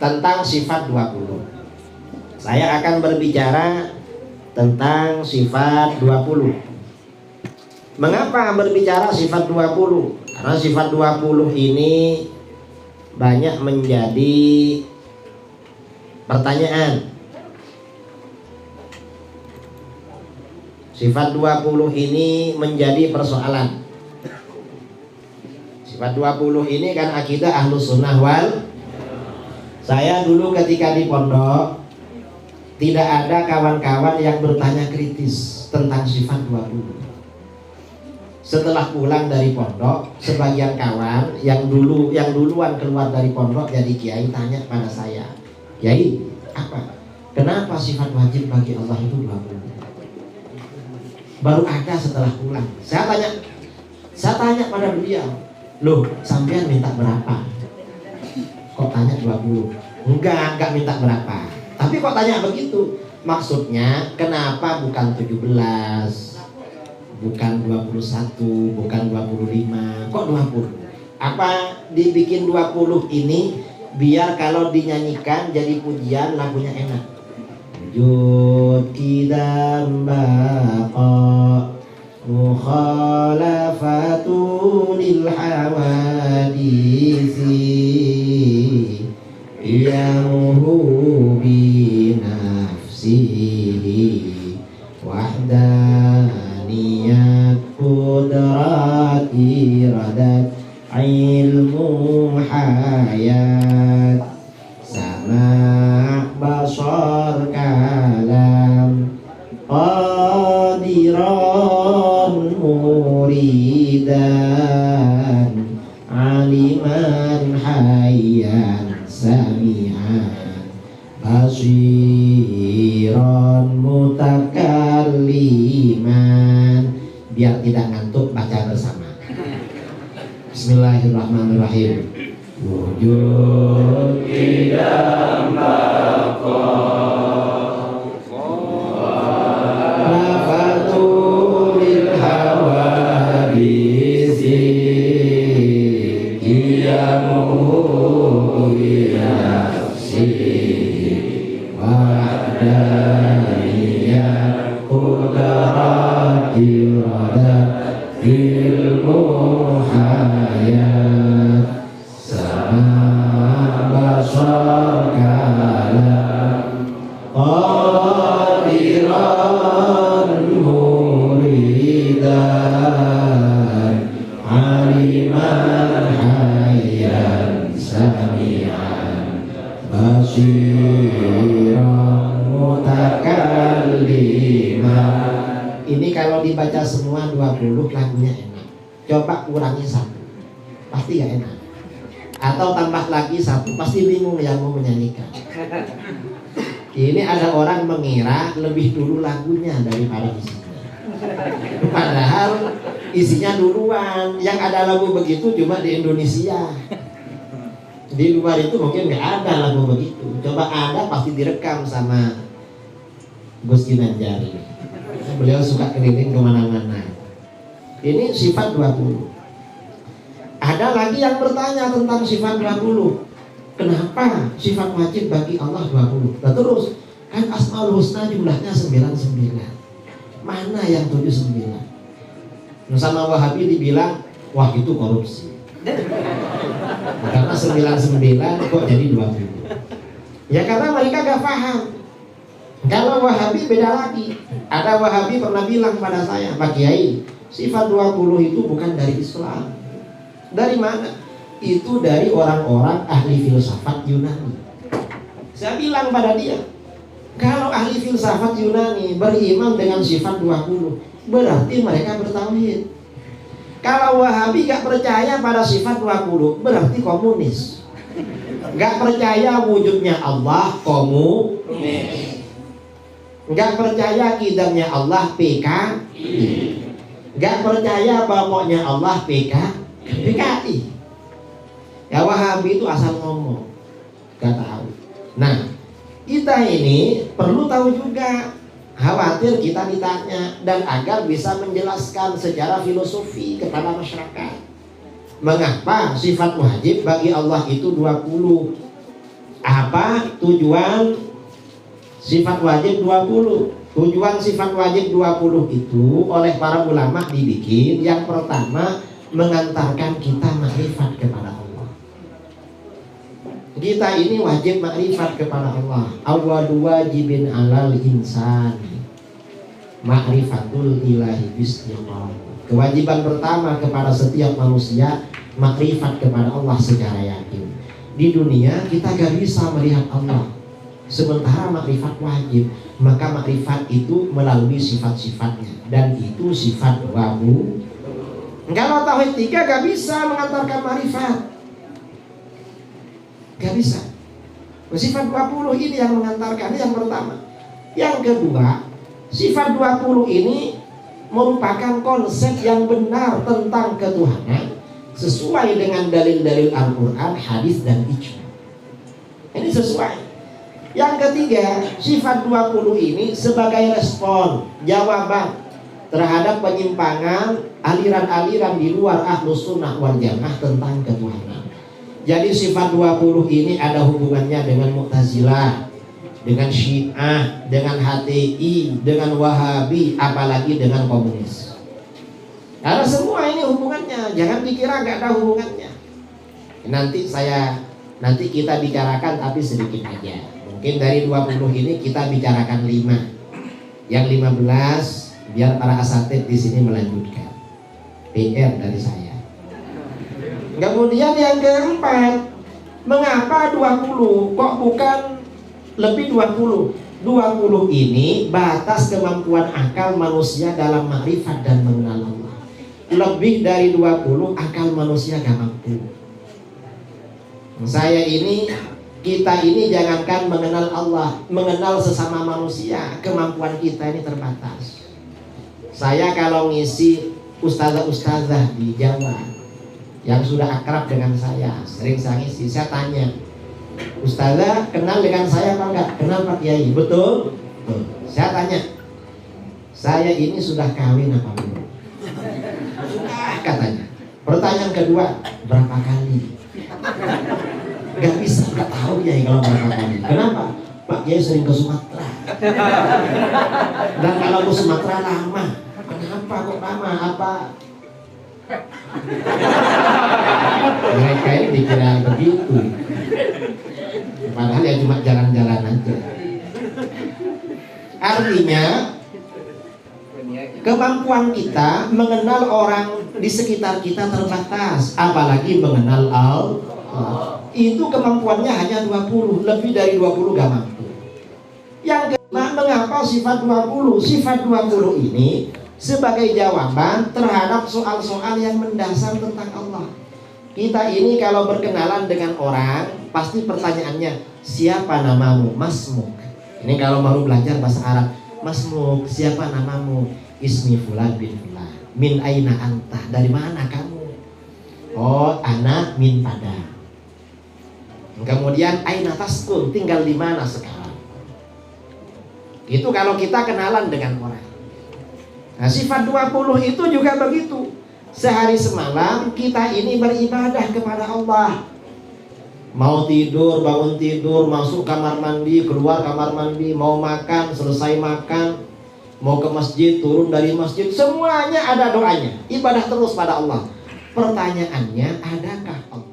tentang sifat 20. Saya akan berbicara tentang sifat 20. Mengapa berbicara sifat 20? Karena sifat 20 ini banyak menjadi pertanyaan. Sifat 20 ini menjadi persoalan. Sifat 20 ini kan akidah Ahlus Sunnah wal. Saya dulu ketika di pondok tidak ada kawan-kawan yang bertanya kritis tentang sifat 20. Setelah pulang dari pondok, sebagian kawan yang duluan keluar dari pondok jadi kiai tanya pada saya, "Kiai, apa? Kenapa sifat wajib bagi Allah itu 20?" Baru ada setelah pulang. Saya tanya pada beliau, "Loh, sampean minta berapa? Kok tanya 20? Enggak minta berapa. Tapi kok tanya begitu? Maksudnya kenapa bukan 17? Bukan 21, bukan 25, kok 20? Apa dibikin 20 ini biar kalau dinyanyikan jadi pujian lagunya enak? Wujud kidam baqa mukhalafatu lil hawadisi yamuhu bi nafsihi wahdaniyat qudrat iradat ilmu hayat sama basar kalam qadiran muridan aliman hayyan sami'an basiran mutakalliman. Biar tidak ngantuk baca bersama. Bismillahirrahmanirrahim. Wujud tidak baqa lafatul hawadisi qiyamuhu binafsi wahdaniyat qudrat iradat ilmu hayat sama basar kalam qadiran muridan aliman hayyan sami'an basiran mutakalliman. Ini kalau dibaca semua 20 lagunya enak. Coba kurangi 1, pasti gak enak. Atau tambah lagi 1, pasti bingung yang mau menyanyikan. Ini ada orang mengira lebih dulu lagunya daripada isinya. Padahal isinya duluan. Yang ada lagu begitu cuma di Indonesia. Di luar itu mungkin gak ada lagu begitu. Coba ada pasti direkam sama Gus Ginanjar. Beliau suka keliling kemana-mana. Ini sifat 20. Ada lagi yang bertanya tentang sifat 20. Kenapa sifat wajib bagi Allah 20? Nah terus, kan Asmaul Husna jumlahnya 99. Mana yang 79? Sama Wahabi dibilang, wah itu korupsi. Karena 99 kok jadi 20? Ya karena mereka gak paham. Kalau Wahabi beda lagi. Ada Wahabi pernah bilang pada saya, Pak Kiai, sifat 20 itu bukan dari Islam. Dari mana? Itu dari orang-orang ahli filsafat Yunani. Saya bilang pada dia, kalau ahli filsafat Yunani beriman dengan sifat 20, berarti mereka bertauhid. Kalau Wahabi gak percaya pada sifat 20, berarti komunis. Gak percaya wujudnya Allah, komunis. Gak percaya kidamnya Allah, PKI. Gak percaya pokoknya Allah, PKI. Ya Wahabi itu asal ngomong, gak tahu. Nah, kita ini perlu tahu juga, khawatir kita ditanya, dan agar bisa menjelaskan secara filosofi kepada masyarakat. Mengapa sifat wajib bagi Allah itu 20? Apa tujuan sifat wajib 20? Tujuan sifat wajib 20 itu oleh para ulama dibikin yang pertama mengantarkan kita makrifat kepada Allah. Kita ini wajib makrifat kepada Allah. Awwalu wajibin alal insan ma'rifatul ilahi bistiqam. Kewajiban pertama kepada setiap manusia makrifat kepada Allah secara yakin. Di dunia kita gak bisa melihat Allah, sementara makrifat wajib. Maka makrifat itu melalui sifat-sifatnya, dan itu sifat 20. Kalau tauhid 3 gak bisa mengantarkan makrifat, gak bisa. Sifat 20 ini yang mengantarkan, yang pertama. Yang kedua, sifat 20 ini merupakan konsep yang benar tentang ketuhanan sesuai dengan dalil-dalil Al-Quran, hadis, dan ijma. Ini sesuai. Yang ketiga, sifat 20 ini sebagai respon, jawaban terhadap penyimpangan aliran-aliran di luar Ahlus Sunnah wal Jamaah tentang ketuhanan. Jadi sifat 20 ini ada hubungannya dengan Mu'tazilah, dengan Syiah, dengan HTI, dengan Wahabi, apalagi dengan komunis. Karena semua ini hubungannya, jangan dikira nggak ada hubungannya. Nanti kita bicarakan tapi sedikit aja. Mungkin dari 20 ini kita bicarakan 5. Yang 15 biar para asatid di sini melanjutkan. PR dari saya. Kemudian yang keempat, mengapa 20? Kok bukan lebih 20? 20 ini batas kemampuan akal manusia dalam makrifat dan mengenal Allah. Lebih dari 20 akal manusia gak mampu. Kita ini jangankan mengenal Allah, mengenal sesama manusia, kemampuan kita ini terbatas. Saya kalau ngisi ustazah-ustazah di Jawa yang sudah akrab dengan saya, sering saya ngisi, saya tanya, ustazah kenal dengan saya apa enggak? Kenal Pak Kiai, betul? Tuh. Saya tanya, saya ini sudah kawin apa belum? Sudah, katanya. Pertanyaan kedua, berapa kali? Gak bisa, gak tahu ya kalau berapa kali. Kenapa? Pak Kiai sering ke Sumatera. Dan kalau ke Sumatera lama. Kenapa kok lama? Apa? Mereka ini dikira begitu. Padahal ya cuma jalan-jalan aja. Artinya kemampuan kita mengenal orang di sekitar kita terbatas, apalagi mengenal Allah. Itu kemampuannya hanya 20, lebih dari 20 gak mampu. Yang kedua, mengapa sifat 20? Sifat 20 ini sebagai jawaban terhadap soal-soal yang mendasar tentang Allah. Kita ini kalau berkenalan dengan orang, pasti pertanyaannya, siapa namamu? Masmuk. Ini kalau baru belajar bahasa Arab, Masmuk, siapa namamu? Ismi fulan bin fulan. Min aina anta, dari mana kamu? Oh, anak min Padang. Kemudian aina taskun, tinggal di mana sekarang? Itu kalau kita kenalan dengan orang. Nah, sifat 20 itu juga begitu. Sehari semalam kita ini beribadah kepada Allah. Mau tidur, bangun tidur, masuk kamar mandi, keluar kamar mandi, mau makan, selesai makan, mau ke masjid, turun dari masjid, semuanya ada doanya. Ibadah terus pada Allah. Pertanyaannya, adakah Allah